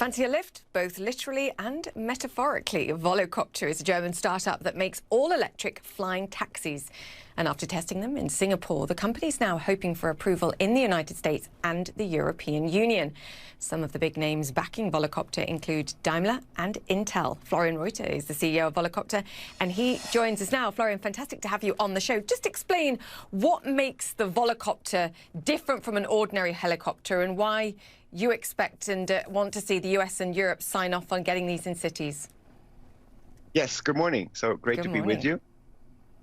Fancy a lift? Both literally and metaphorically. Volocopter is a German startup that makes all-electric flying taxis. And after testing them in Singapore, the company's now hoping for approval in the United States and the European Union. Some of the big names backing Volocopter include Daimler and Intel. Florian Reuter is the CEO of Volocopter, and he joins us now. Florian, fantastic to have you on the show. Just explain what makes the Volocopter different from an ordinary helicopter and why you expect and want to see the US and Europe sign off on getting these in cities. Yes, good morning. So great to be with you.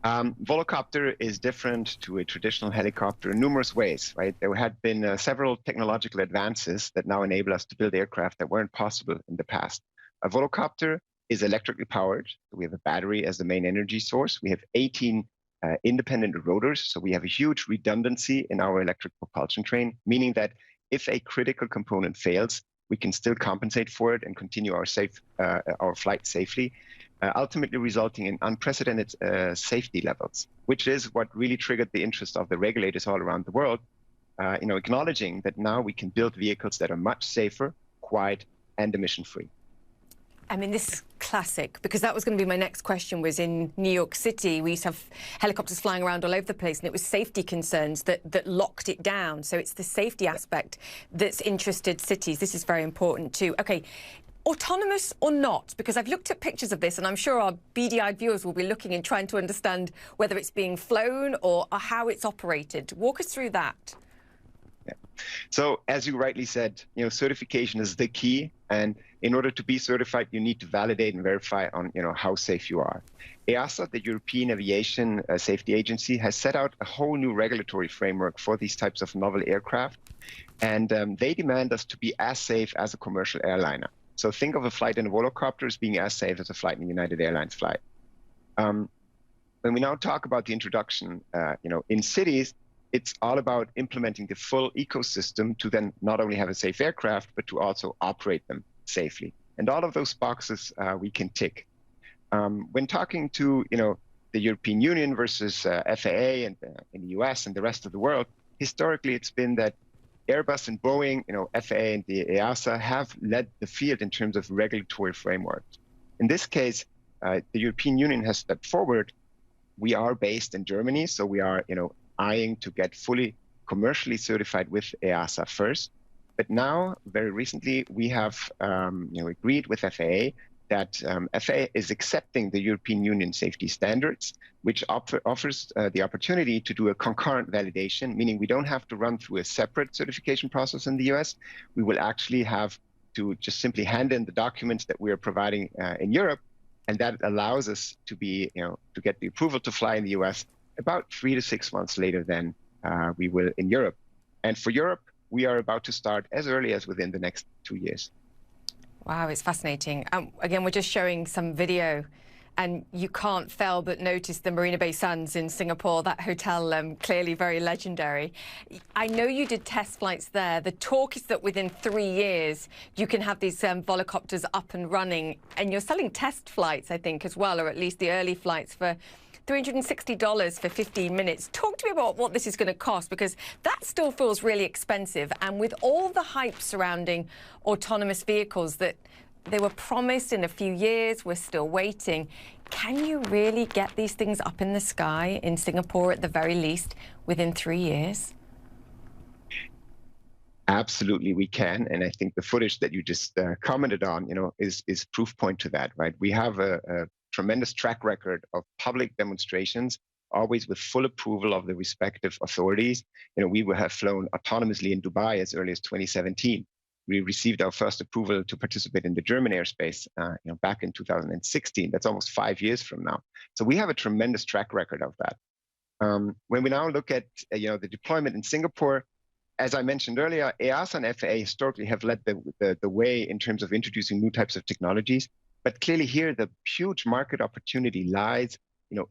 Volocopter is different to a traditional helicopter in numerous ways, right? There had been several technological advances that now enable us to build aircraft that weren't possible in the past. A Volocopter is electrically powered. We have a battery as the main energy source. We have 18 independent rotors, so we have a huge redundancy in our electric propulsion train, meaning that if a critical component fails, we can still compensate for it and continue our flight safely, ultimately resulting in unprecedented safety levels, which is what really triggered the interest of the regulators all around the world, acknowledging that now we can build vehicles that are much safer, quiet, and emission-free. I mean, this is classic, because that was going to be my next question. Was in New York City, we used to have helicopters flying around all over the place, and it was safety concerns that locked it down. So it's the safety aspect that's interested cities. This is very important too. Okay, autonomous or not? Because I've looked at pictures of this, and I'm sure our beady-eyed viewers will be looking and trying to understand whether it's being flown or how it's operated. Walk us through that. Yeah. So as you rightly said, certification is the key, and in order to be certified, you need to validate and verify on how safe you are. EASA, the European Aviation Safety Agency, has set out a whole new regulatory framework for these types of novel aircraft, and they demand us to be as safe as a commercial airliner. So think of a flight in a Volocopter as being as safe as a flight in a United Airlines flight. When we now talk about the introduction, in cities, it's all about implementing the full ecosystem to then not only have a safe aircraft, but to also operate them safely. And all of those boxes we can tick. When talking to the European Union versus FAA and in the US and the rest of the world, historically it's been that Airbus and Boeing, FAA and the EASA have led the field in terms of regulatory frameworks. In this case, the European Union has stepped forward. We are based in Germany, so we are, eyeing to get fully commercially certified with EASA first. But now, very recently, we have agreed with FAA that FAA is accepting the European Union safety standards, which offers the opportunity to do a concurrent validation, meaning we don't have to run through a separate certification process in the US. We will actually have to just simply hand in the documents that we are providing in Europe, and that allows us to be, to get the approval to fly in the US about 3 to 6 months later than we will in Europe. And for Europe, we are about to start as early as within the next 2 years. Wow, it's fascinating. Again, we're just showing some video, and you can't fail but notice the Marina Bay Sands in Singapore, that hotel, clearly very legendary. I know you did test flights there. The talk is that within 3 years, you can have these Volocopters up and running, and you're selling test flights, I think, as well, or at least the early flights for $360 for 15 minutes. Talk to me about what this is going to cost, because that still feels really expensive. And with all the hype surrounding autonomous vehicles that they were promised in a few years, we're still waiting. Can you really get these things up in the sky in Singapore, at the very least, within 3 years? Absolutely, we can. And I think the footage that you just commented on, is proof point to that, right? We have a tremendous track record of public demonstrations, always with full approval of the respective authorities. We have flown autonomously in Dubai as early as 2017. We received our first approval to participate in the German airspace, back in 2016. That's almost 5 years from now. So we have a tremendous track record of that. When we now look at, the deployment in Singapore, as I mentioned earlier, EASA and FAA historically have led the way in terms of introducing new types of technologies. But clearly here, the huge market opportunity lies,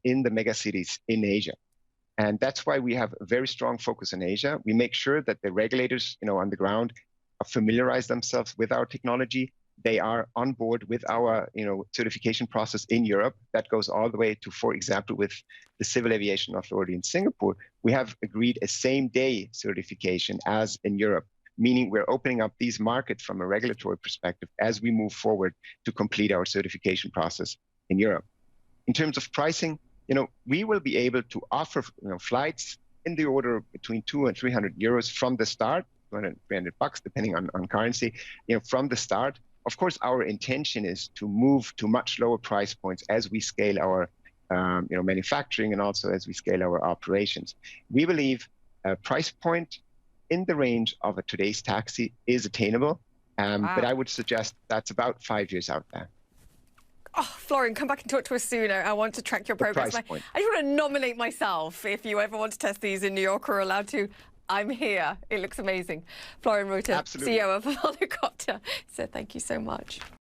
in the megacities in Asia. And that's why we have a very strong focus in Asia. We make sure that the regulators, on the ground familiarize themselves with our technology. They are on board with our, certification process in Europe. That goes all the way to, for example, with the Civil Aviation Authority in Singapore. We have agreed a same-day certification as in Europe. meaning we're opening up these markets from a regulatory perspective as we move forward to complete our certification process in Europe. In terms of pricing, we will be able to offer flights in the order of between 200 and 300 euros from the start, 200, 300 bucks, depending on currency, from the start. Of course, our intention is to move to much lower price points as we scale our manufacturing and also as we scale our operations. We believe a price point in the range of a today's taxi is attainable, but I would suggest that's about 5 years out there. Oh, Florian, come back and talk to us sooner. I want to track your progress. I just want to nominate myself. If you ever want to test these in New York or allowed to, I'm here. It looks amazing. Florian Reuter, CEO of Volocopter, said thank you so much.